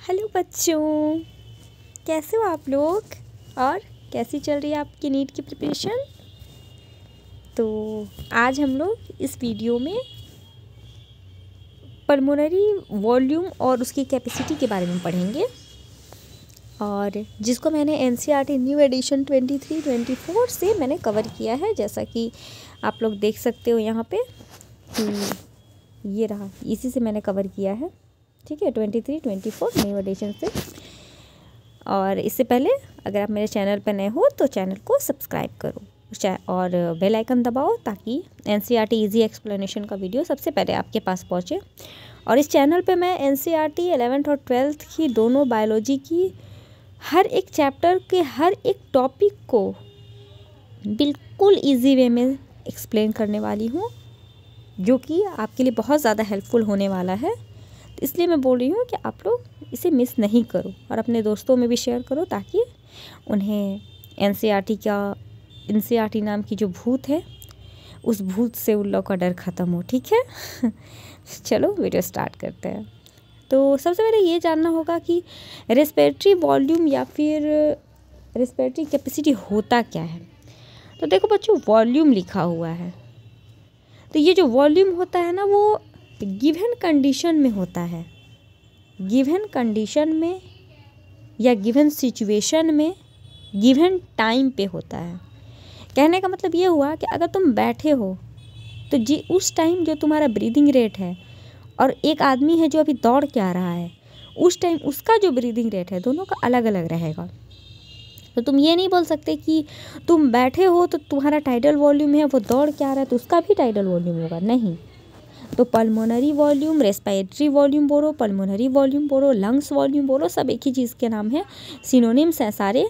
Hello बच्चों, कैसे हो आप लोग और कैसी चल रही है आपकी नीट की प्रिपरेशन। तो आज हम लोग इस वीडियो में पल्मोनरी वॉल्यूम और उसकी कैपेसिटी के बारे में पढ़ेंगे, और जिसको मैंने एनसीईआरटी न्यू एडिशन 23-24 से मैंने कवर किया है। जैसा कि आप लोग देख सकते हो यहाँ पे कि ये रहा, इसी से मैंने कवर किया है। ठीक है, 23-24 न्यू एडिशन से। और इससे पहले अगर आप मेरे चैनल पर नए हो तो चैनल को सब्सक्राइब करो और बेल आइकन दबाओ ताकि एनसीईआरटी इजी एक्सप्लेनेशन का वीडियो सबसे पहले आपके पास पहुंचे। और इस चैनल पे मैं एनसीईआरटी 11th और 12th की दोनों बायोलॉजी की हर एक चैप्टर के हर एक टॉपिक को बिल्कुल इजी वे में एक्सप्लेन करने वाली हूँ, जो कि आपके लिए बहुत ज़्यादा हेल्पफुल होने वाला है। तो इसलिए मैं बोल रही हूँ कि आप लोग इसे मिस नहीं करो और अपने दोस्तों में भी शेयर करो ताकि उन्हें एनसीईआरटी नाम की जो भूत है उस भूत से उन लोग का डर ख़त्म हो। ठीक है चलो वीडियो स्टार्ट करते हैं। तो सबसे पहले ये जानना होगा कि रेस्पिरेटरी वॉल्यूम या फिर रेस्पिरेटरी कैपेसिटी होता क्या है। तो देखो बच्चों, वॉल्यूम लिखा हुआ है, तो ये जो वॉल्यूम होता है ना, वो गिवन कंडीशन में होता है। गिवन कंडीशन में या गिवन सिचुएशन में गिवन टाइम पे होता है। कहने का मतलब ये हुआ कि अगर तुम बैठे हो तो जी उस टाइम जो तुम्हारा ब्रीदिंग रेट है और एक आदमी है जो अभी दौड़ के आ रहा है, उस टाइम उसका जो ब्रीदिंग रेट है दोनों का अलग अलग रहेगा। तो तुम ये नहीं बोल सकते कि तुम बैठे हो तो तुम्हारा टाइडल वॉल्यूम है, वो दौड़ के आ रहा है तो उसका भी टाइडल वॉल्यूम होगा, नहीं। तो पल्मोनरी वॉल्यूम, रेस्पिरेटरी वॉल्यूम बोलो, पल्मोनरी वॉल्यूम बोलो, लंग्स वॉल्यूम बोलो, सब एक ही चीज़ के नाम है, सिनोनिम्स हैं सारे।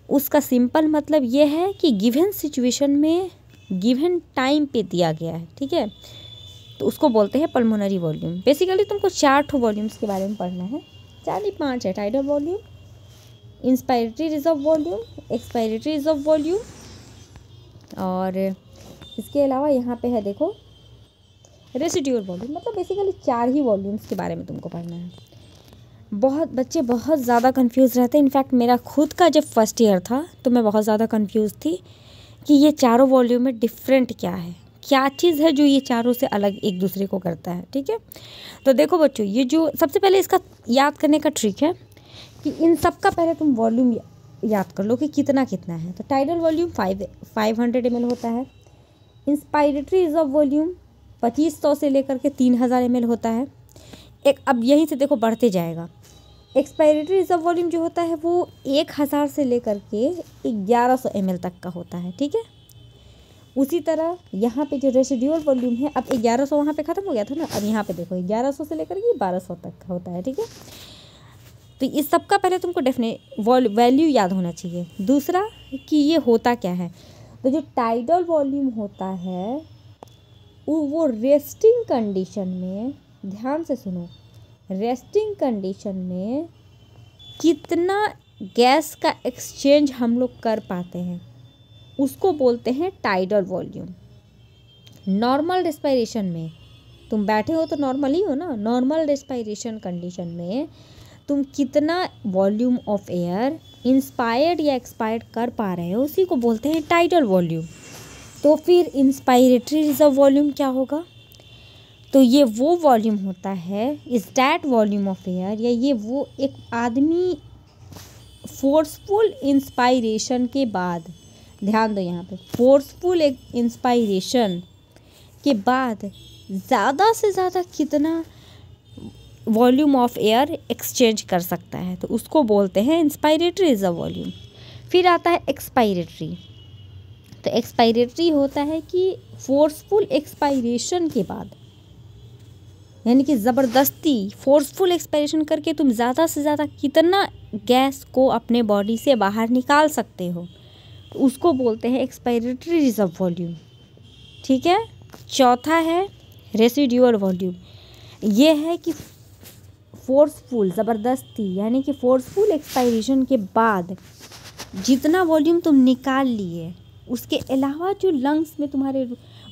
उसका सिंपल मतलब ये है कि गिवन सिचुएशन में गिवन टाइम पे दिया गया है। ठीक है, तो उसको बोलते हैं पल्मोनरी वॉल्यूम। बेसिकली तुमको 4 वॉल्यूम्स के बारे में पढ़ना है, 4 नहीं 5 है। Tidal volume, inspiratory reserve volume, expiratory reserve volume, और इसके अलावा यहाँ पे है देखो रेसिड्यूअल वॉल्यूम। मतलब बेसिकली 4 ही वॉल्यूम्स के बारे में तुमको पढ़ना है। बहुत बच्चे बहुत ज़्यादा कंफ्यूज रहते हैं। इनफैक्ट मेरा खुद का जब फर्स्ट ईयर था तो मैं बहुत ज़्यादा कंफ्यूज थी कि ये चारों वॉल्यूम में डिफरेंट क्या है, क्या चीज़ है जो ये चारों से अलग एक दूसरे को करता है। ठीक है, तो देखो बच्चों, ये जो सबसे पहले इसका याद करने का ट्रिक है कि इन सब का पहले तुम वॉल्यूम याद कर लो कि कितना कितना है। तो टाइडल वॉल्यूम 500 ml होता है। इंस्पायरेटरी रिजर्व वॉल्यूम 2500 से लेकर के 3000 ml होता है। अब यहीं से देखो बढ़ते जाएगा। एक्सपायरेटरी रिजर्व वॉल्यूम जो होता है वो 1000 से लेकर के 1100 ml तक का होता है। ठीक है, उसी तरह यहाँ पे जो रेसिड्यूअल वॉल्यूम है, अब 1100 वहाँ पे ख़त्म हो गया था ना, अब यहाँ पे देखो 1100 से लेकर के 1200 तक का होता है। ठीक है, तो इस सब का पहले तुमको वैल्यू याद होना चाहिए। दूसरा कि ये होता क्या है, तो जो टाइडल वॉल्यूम होता है वो रेस्टिंग कंडीशन में, ध्यान से सुनो, रेस्टिंग कंडीशन में कितना गैस का एक्सचेंज हम लोग कर पाते हैं उसको बोलते हैं टाइडल वॉल्यूम। नॉर्मल रेस्पिरेशन में तुम बैठे हो तो नॉर्मल ही हो ना, नॉर्मल रेस्पिरेशन कंडीशन में तुम कितना वॉल्यूम ऑफ एयर इंस्पायर्ड या एक्सपायर्ड कर पा रहे हो उसी को बोलते हैं टाइडल वॉल्यूम। तो फिर इंस्पायरेटरी रिजर्व वॉल्यूम क्या होगा, तो ये वो वॉल्यूम होता है, is that volume of air, या ये वो एक आदमी फोर्सफुल इंस्पायरेशन के बाद, ध्यान दो यहाँ पे, फोर्सफुल एक इंस्पायरेशन के बाद ज़्यादा से ज़्यादा कितना वॉल्यूम ऑफ एयर एक्सचेंज कर सकता है, तो उसको बोलते हैं इंस्पायरेटरी रिजर्व वॉल्यूम। फिर आता है एक्सपायरेटरी। तो एक्सपायरेटरी होता है कि फोर्सफुल एक्सपायरेशन के बाद, यानी कि ज़बरदस्ती फोर्सफुल एक्सपायरेशन करके तुम ज़्यादा से ज़्यादा कितना गैस को अपने बॉडी से बाहर निकाल सकते हो, तो उसको बोलते हैं एक्सपायरेटरी रिजर्व वॉल्यूम। ठीक है, चौथा है रेसिड्यूअल वॉल्यूम। ये है कि फोर्सफुल, ज़बरदस्ती, यानी कि फोर्सफुल एक्सपायरेशन के बाद जितना वॉल्यूम तुम निकाल लिए उसके अलावा जो लंग्स में तुम्हारे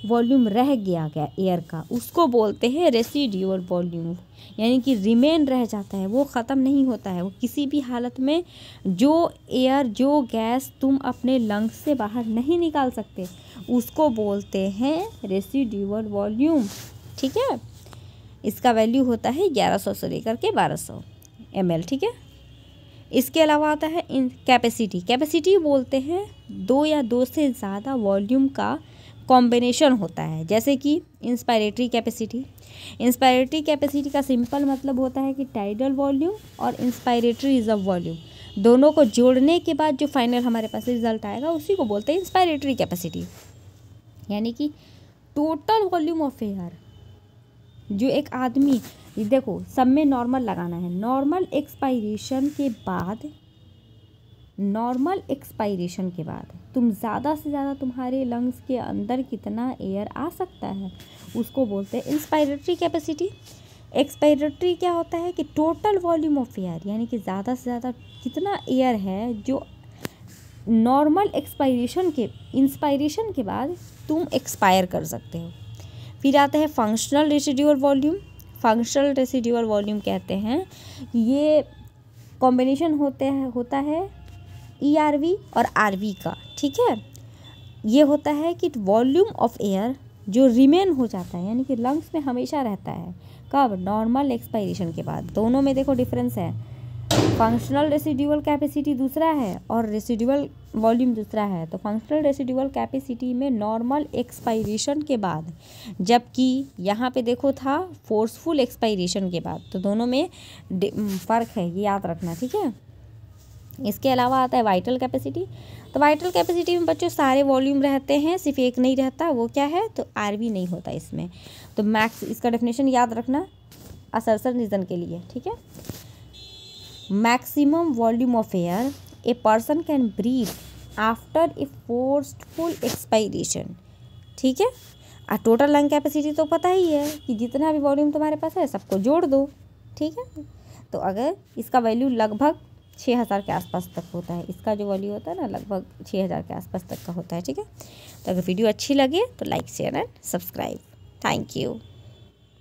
वॉल्यूम रह गया एयर का, उसको बोलते हैं रेसिड्यूअल वॉल्यूम, यानी कि रिमेन रह जाता है, वो ख़त्म नहीं होता है। वो किसी भी हालत में जो एयर, जो गैस तुम अपने लंग्स से बाहर नहीं निकाल सकते, उसको बोलते हैं रेसिड्यूअल वॉल्यूम। ठीक है, इसका वैल्यू होता है 1100 से लेकर के 1200 ml। ठीक है, इसके अलावा आता है इन कैपेसिटी। कैपेसिटी बोलते हैं 2 या 2 से ज़्यादा वॉल्यूम का कॉम्बिनेशन होता है, जैसे कि इंस्पायरेटरी कैपेसिटी। इंस्पायरेटरी कैपेसिटी का सिंपल मतलब होता है कि टाइडल वॉल्यूम और इंस्पायरेटरी रिजर्व वॉल्यूम दोनों को जोड़ने के बाद जो फाइनल हमारे पास रिजल्ट आएगा उसी को बोलते हैं इंस्पायरेटरी कैपेसिटी। यानी कि टोटल वॉल्यूम ऑफ एयर जो एक आदमी, देखो सब में नॉर्मल लगाना है, नॉर्मल एक्सपायरेशन के बाद तुम ज़्यादा से ज़्यादा तुम्हारे लंग्स के अंदर कितना एयर आ सकता है उसको बोलते हैं इंस्पायरेटरी कैपेसिटी। एक्सपायरेटरी क्या होता है कि टोटल वॉल्यूम ऑफ एयर, यानी कि ज़्यादा से ज़्यादा कितना एयर है जो नॉर्मल इंस्पायरेशन के बाद तुम एक्सपायर कर सकते हो। फिर आता है functional residual volume. Functional residual volume कहते हैं ये कॉम्बिनेशन होता है ERV और RV का। ठीक है, ये होता है कि वॉल्यूम ऑफ एयर जो रिमेन हो जाता है, यानी कि लंग्स में हमेशा रहता है, कब? नॉर्मल एक्सपायरेशन के बाद। दोनों में देखो डिफरेंस है, फंक्शनल रेसिड्यूअल कैपेसिटी दूसरा है और रेसिड्यूअल वॉल्यूम दूसरा है। तो फंक्शनल रेसिड्यूअल कैपेसिटी में नॉर्मल एक्सपायरेशन के बाद, जबकि यहाँ पे देखो था फोर्सफुल एक्सपायरेशन के बाद, तो दोनों में फ़र्क है, ये याद रखना। ठीक है, इसके अलावा आता है वाइटल कैपेसिटी। तो वाइटल कैपेसिटी में बच्चों सारे वॉल्यूम रहते हैं, सिर्फ एक नहीं रहता, वो क्या है? तो RV नहीं होता इसमें। तो मैक्स, इसका डेफिनेशन याद रखना असर्शन रीजन के लिए। ठीक है, maximum volume of air a person can breathe after a forceful expiration. ठीक है, और टोटल लंग कैपेसिटी तो पता ही है कि जितना भी वॉल्यूम तुम्हारे पास है सबको जोड़ दो। ठीक है, तो अगर इसका वैल्यू लगभग 6000 के आसपास तक होता है, इसका जो वैल्यू होता है ना लगभग 6000 के आसपास तक का होता है। ठीक है, तो अगर वीडियो अच्छी लगे तो like, share and subscribe. Thank you.